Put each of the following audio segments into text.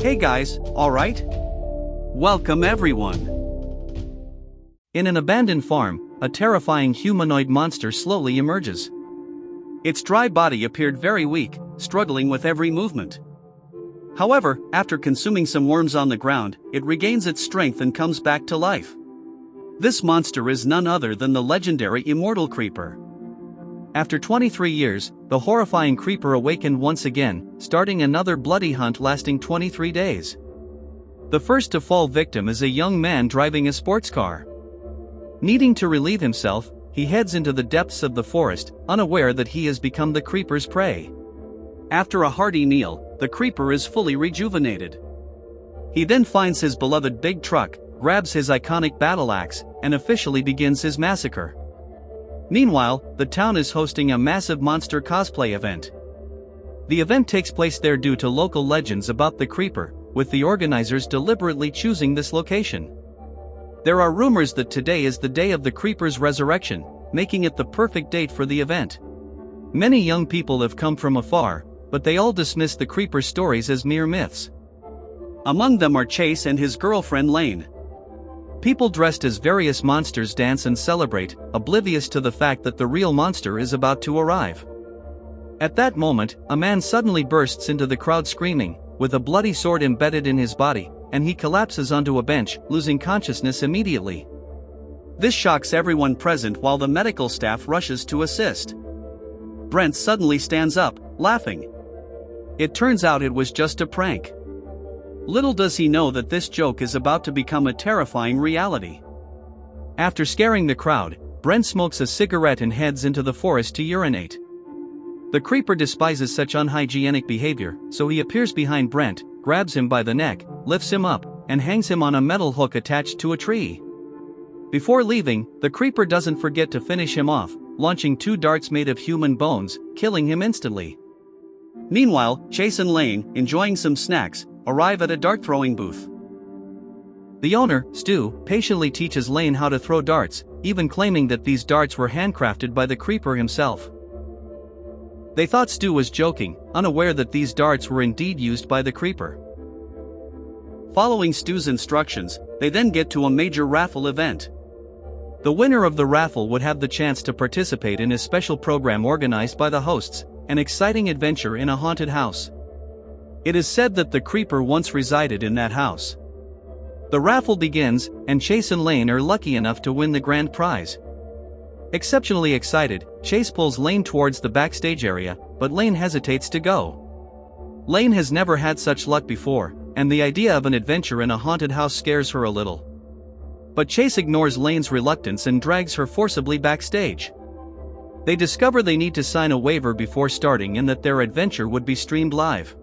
Hey guys, alright? Welcome everyone. In an abandoned farm, a terrifying humanoid monster slowly emerges. Its dry body appeared very weak, struggling with every movement. However, after consuming some worms on the ground, it regains its strength and comes back to life. This monster is none other than the legendary Immortal creeper. After 23 years, the horrifying creeper awakened once again, starting another bloody hunt lasting 23 days. The first to fall victim is a young man driving a sports car. Needing to relieve himself, he heads into the depths of the forest, unaware that he has become the creeper's prey. After a hearty meal, the creeper is fully rejuvenated. He then finds his beloved big truck, grabs his iconic battle axe, and officially begins his massacre. Meanwhile, the town is hosting a massive monster cosplay event. The event takes place there due to local legends about the creeper, with the organizers deliberately choosing this location. There are rumors that today is the day of the creeper's resurrection, making it the perfect date for the event. Many young people have come from afar, but they all dismiss the creeper's stories as mere myths. Among them are Chase and his girlfriend Lane. People dressed as various monsters dance and celebrate, oblivious to the fact that the real monster is about to arrive. At that moment, a man suddenly bursts into the crowd screaming, with a bloody sword embedded in his body, and he collapses onto a bench, losing consciousness immediately. This shocks everyone present while the medical staff rushes to assist. Brent suddenly stands up, laughing. It turns out it was just a prank. Little does he know that this joke is about to become a terrifying reality. After scaring the crowd, Brent smokes a cigarette and heads into the forest to urinate. The creeper despises such unhygienic behavior, so he appears behind Brent, grabs him by the neck, lifts him up, and hangs him on a metal hook attached to a tree. Before leaving, the creeper doesn't forget to finish him off, launching 2 darts made of human bones, killing him instantly. Meanwhile, Chase and Lane, enjoying some snacks, arrive at a dart-throwing booth. The owner, Stu, patiently teaches Lane how to throw darts, even claiming that these darts were handcrafted by the creeper himself. They thought Stu was joking, unaware that these darts were indeed used by the creeper. Following Stu's instructions, they then get to a major raffle event. The winner of the raffle would have the chance to participate in a special program organized by the hosts, an exciting adventure in a haunted house. It is said that the creeper once resided in that house. The raffle begins, and Chase and Lane are lucky enough to win the grand prize. Exceptionally excited, Chase pulls Lane towards the backstage area, but Lane hesitates to go. Lane has never had such luck before, and the idea of an adventure in a haunted house scares her a little. But Chase ignores Lane's reluctance and drags her forcibly backstage. They discover they need to sign a waiver before starting and that their adventure would be streamed live.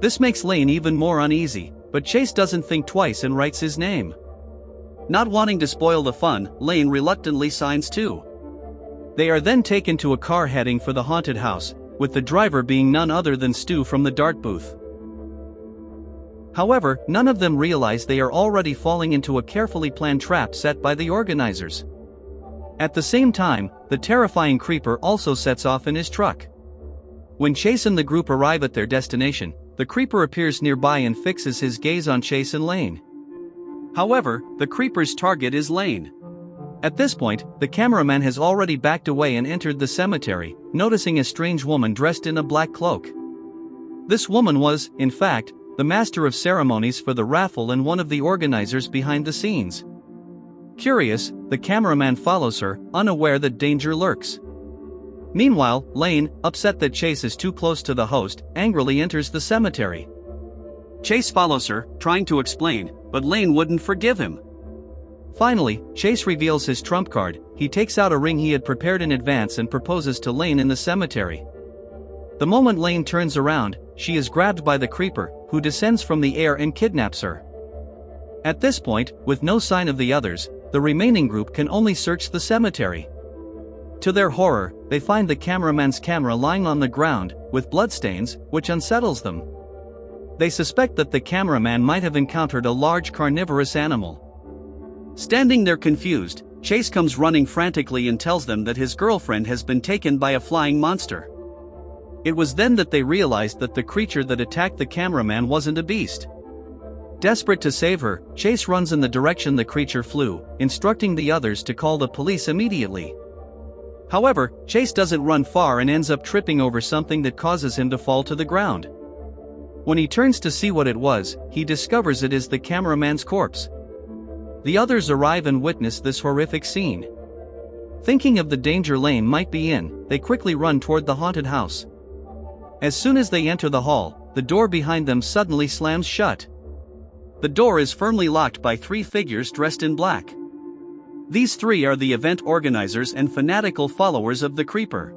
This makes Lane even more uneasy, but Chase doesn't think twice and writes his name. Not wanting to spoil the fun, Lane reluctantly signs too. They are then taken to a car heading for the haunted house, with the driver being none other than Stu from the dart booth. However, none of them realize they are already falling into a carefully planned trap set by the organizers. At the same time, the terrifying creeper also sets off in his truck. When Chase and the group arrive at their destination, the creeper appears nearby and fixes his gaze on Chase and Lane. However, the creeper's target is Lane. At this point, the cameraman has already backed away and entered the cemetery, noticing a strange woman dressed in a black cloak. This woman was, in fact, the master of ceremonies for the raffle and one of the organizers behind the scenes. Curious, the cameraman follows her, unaware that danger lurks. Meanwhile, Lane, upset that Chase is too close to the host, angrily enters the cemetery. Chase follows her, trying to explain, but Lane wouldn't forgive him. Finally, Chase reveals his trump card. He takes out a ring he had prepared in advance and proposes to Lane in the cemetery. The moment Lane turns around, she is grabbed by the creeper, who descends from the air and kidnaps her. At this point, with no sign of the others, the remaining group can only search the cemetery. To their horror, they find the cameraman's camera lying on the ground, with bloodstains, which unsettles them. They suspect that the cameraman might have encountered a large carnivorous animal. Standing there confused, Chase comes running frantically and tells them that his girlfriend has been taken by a flying monster. It was then that they realized that the creature that attacked the cameraman wasn't a beast. Desperate to save her, Chase runs in the direction the creature flew, instructing the others to call the police immediately. However, Chase doesn't run far and ends up tripping over something that causes him to fall to the ground. When he turns to see what it was, he discovers it is the cameraman's corpse. The others arrive and witness this horrific scene. Thinking of the danger Lane might be in, they quickly run toward the haunted house. As soon as they enter the hall, the door behind them suddenly slams shut. The door is firmly locked by three figures dressed in black. These three are the event organizers and fanatical followers of the creeper.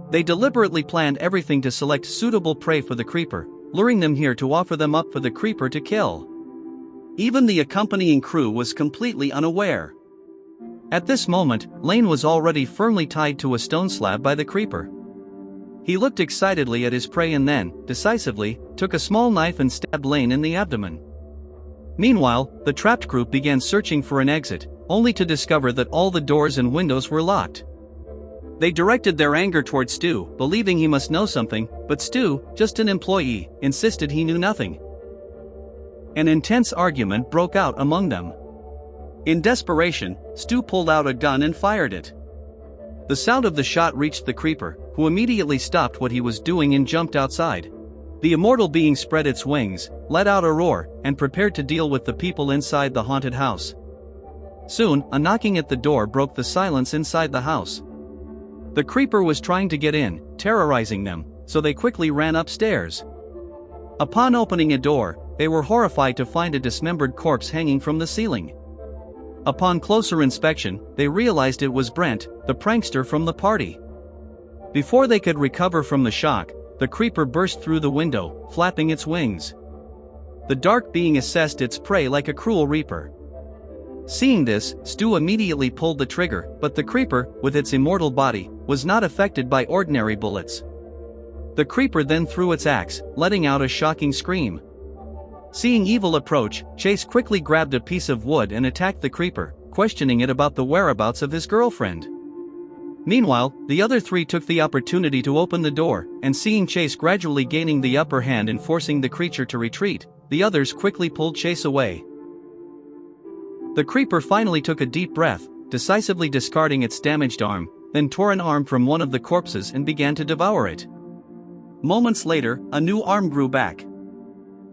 They deliberately planned everything to select suitable prey for the creeper, luring them here to offer them up for the creeper to kill. Even the accompanying crew was completely unaware. At this moment, Lane was already firmly tied to a stone slab by the creeper. He looked excitedly at his prey and then, decisively, took a small knife and stabbed Lane in the abdomen. Meanwhile, the trapped group began searching for an exit, only to discover that all the doors and windows were locked. They directed their anger toward Stu, believing he must know something, but Stu, just an employee, insisted he knew nothing. An intense argument broke out among them. In desperation, Stu pulled out a gun and fired it. The sound of the shot reached the creeper, who immediately stopped what he was doing and jumped outside. The immortal being spread its wings, let out a roar, and prepared to deal with the people inside the haunted house. Soon, a knocking at the door broke the silence inside the house. The creeper was trying to get in, terrorizing them, so they quickly ran upstairs. Upon opening a door, they were horrified to find a dismembered corpse hanging from the ceiling. Upon closer inspection, they realized it was Brent, the prankster from the party. Before they could recover from the shock, the creeper burst through the window, flapping its wings. The dark being assessed its prey like a cruel reaper. Seeing this, Stu immediately pulled the trigger, but the creeper, with its immortal body, was not affected by ordinary bullets. The creeper then threw its axe, letting out a shocking scream. Seeing evil approach, Chase quickly grabbed a piece of wood and attacked the creeper, questioning it about the whereabouts of his girlfriend. Meanwhile, the other three took the opportunity to open the door, and seeing Chase gradually gaining the upper hand and forcing the creature to retreat, the others quickly pulled Chase away. The creeper finally took a deep breath, decisively discarding its damaged arm, then tore an arm from one of the corpses and began to devour it. Moments later, a new arm grew back.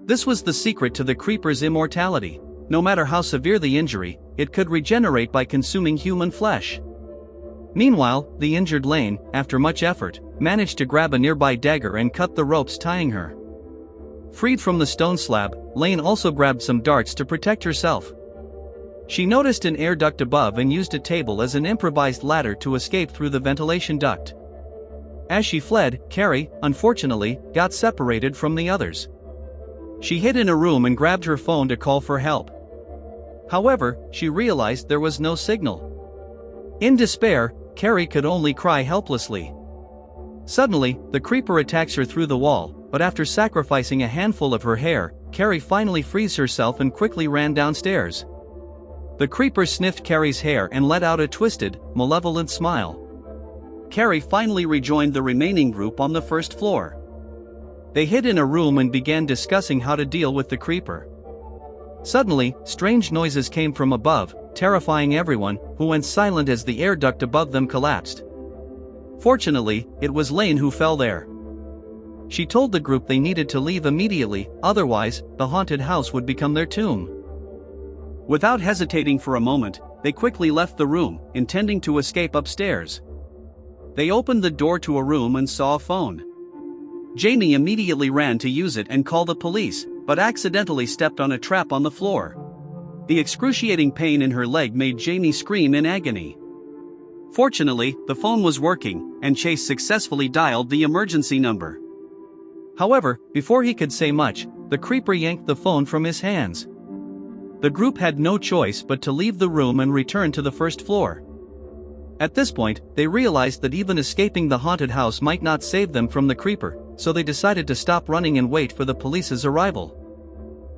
This was the secret to the creeper's immortality. No matter how severe the injury, it could regenerate by consuming human flesh. Meanwhile, the injured Lane, after much effort, managed to grab a nearby dagger and cut the ropes tying her. Freed from the stone slab, Lane also grabbed some darts to protect herself. She noticed an air duct above and used a table as an improvised ladder to escape through the ventilation duct. As she fled, Carrie, unfortunately, got separated from the others. She hid in a room and grabbed her phone to call for help. However, she realized there was no signal. In despair, Carrie could only cry helplessly. Suddenly, the creeper attacks her through the wall, but after sacrificing a handful of her hair, Carrie finally frees herself and quickly ran downstairs. The creeper sniffed Carrie's hair and let out a twisted, malevolent smile. Carrie finally rejoined the remaining group on the first floor. They hid in a room and began discussing how to deal with the creeper. Suddenly, strange noises came from above, terrifying everyone, who went silent as the air duct above them collapsed. Fortunately, it was Lane who fell there. She told the group they needed to leave immediately, otherwise, the haunted house would become their tomb. Without hesitating for a moment, they quickly left the room, intending to escape upstairs. They opened the door to a room and saw a phone. Jamie immediately ran to use it and call the police, but accidentally stepped on a trap on the floor. The excruciating pain in her leg made Jamie scream in agony. Fortunately, the phone was working, and Chase successfully dialed the emergency number. However, before he could say much, the creeper yanked the phone from his hands. The group had no choice but to leave the room and return to the first floor. At this point, they realized that even escaping the haunted house might not save them from the creeper, so they decided to stop running and wait for the police's arrival.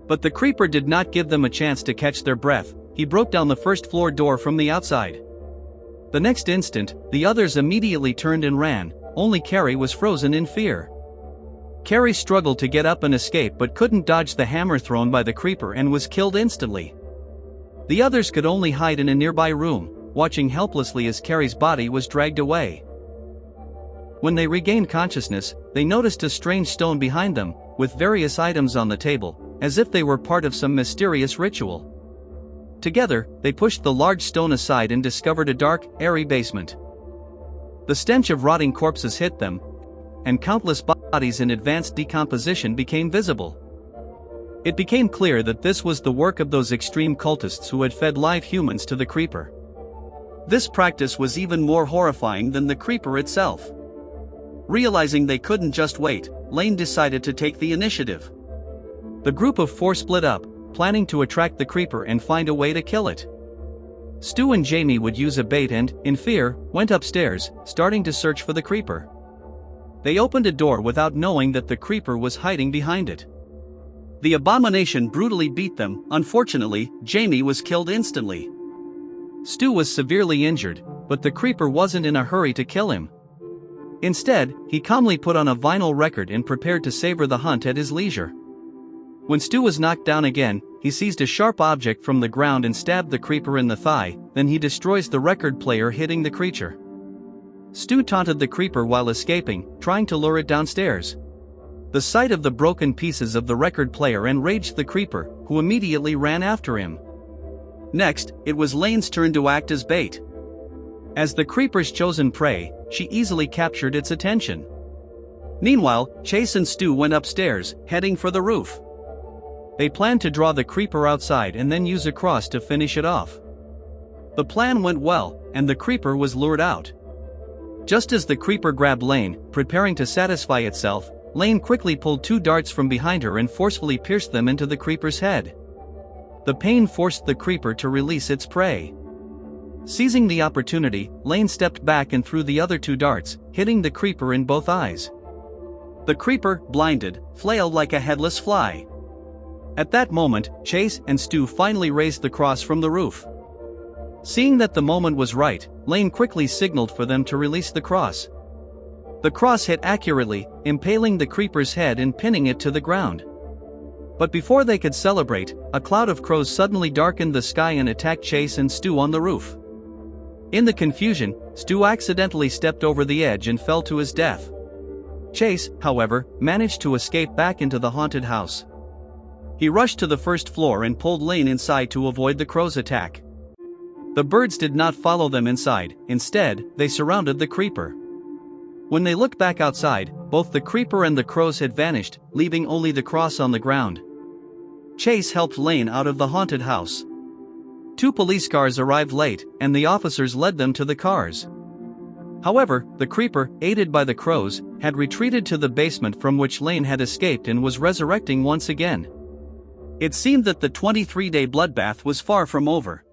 But the creeper did not give them a chance to catch their breath. He broke down the first floor door from the outside. The next instant, the others immediately turned and ran, only Carrie was frozen in fear. Carrie struggled to get up and escape but couldn't dodge the hammer thrown by the creeper and was killed instantly. The others could only hide in a nearby room, watching helplessly as Carrie's body was dragged away. When they regained consciousness, they noticed a strange stone behind them, with various items on the table, as if they were part of some mysterious ritual. Together, they pushed the large stone aside and discovered a dark, airy basement. The stench of rotting corpses hit them, and countless bodies in advanced decomposition became visible. It became clear that this was the work of those extreme cultists who had fed live humans to the creeper. This practice was even more horrifying than the creeper itself. Realizing they couldn't just wait, Lane decided to take the initiative. The group of 4 split up, planning to attract the creeper and find a way to kill it. Stu and Jamie would use a bait and, in fear, went upstairs, starting to search for the creeper. They opened a door without knowing that the creeper was hiding behind it. The abomination brutally beat them. Unfortunately, Jamie was killed instantly. Stu was severely injured, but the creeper wasn't in a hurry to kill him. Instead, he calmly put on a vinyl record and prepared to savor the hunt at his leisure. When Stu was knocked down again, he seized a sharp object from the ground and stabbed the creeper in the thigh, then he destroys the record player, hitting the creature. Stu taunted the creeper while escaping, trying to lure it downstairs. The sight of the broken pieces of the record player enraged the creeper, who immediately ran after him. Next, it was Lane's turn to act as bait. As the creeper's chosen prey, she easily captured its attention. Meanwhile, Chase and Stu went upstairs, heading for the roof. They planned to draw the creeper outside and then use a cross to finish it off. The plan went well, and the creeper was lured out. Just as the creeper grabbed Lane, preparing to satisfy itself, Lane quickly pulled 2 darts from behind her and forcefully pierced them into the creeper's head. The pain forced the creeper to release its prey. Seizing the opportunity, Lane stepped back and threw the other 2 darts, hitting the creeper in both eyes. The creeper, blinded, flailed like a headless fly. At that moment, Chase and Stu finally raised the cross from the roof. Seeing that the moment was right, Lane quickly signaled for them to release the cross. The cross hit accurately, impaling the creeper's head and pinning it to the ground. But before they could celebrate, a cloud of crows suddenly darkened the sky and attacked Chase and Stu on the roof. In the confusion, Stu accidentally stepped over the edge and fell to his death. Chase, however, managed to escape back into the haunted house. He rushed to the first floor and pulled Lane inside to avoid the crows' attack. The birds did not follow them inside, instead, they surrounded the creeper. When they looked back outside, both the creeper and the crows had vanished, leaving only the cross on the ground. Chase helped Lane out of the haunted house. 2 police cars arrived late, and the officers led them to the cars. However, the creeper, aided by the crows, had retreated to the basement from which Lane had escaped and was resurrecting once again. It seemed that the 23-day bloodbath was far from over.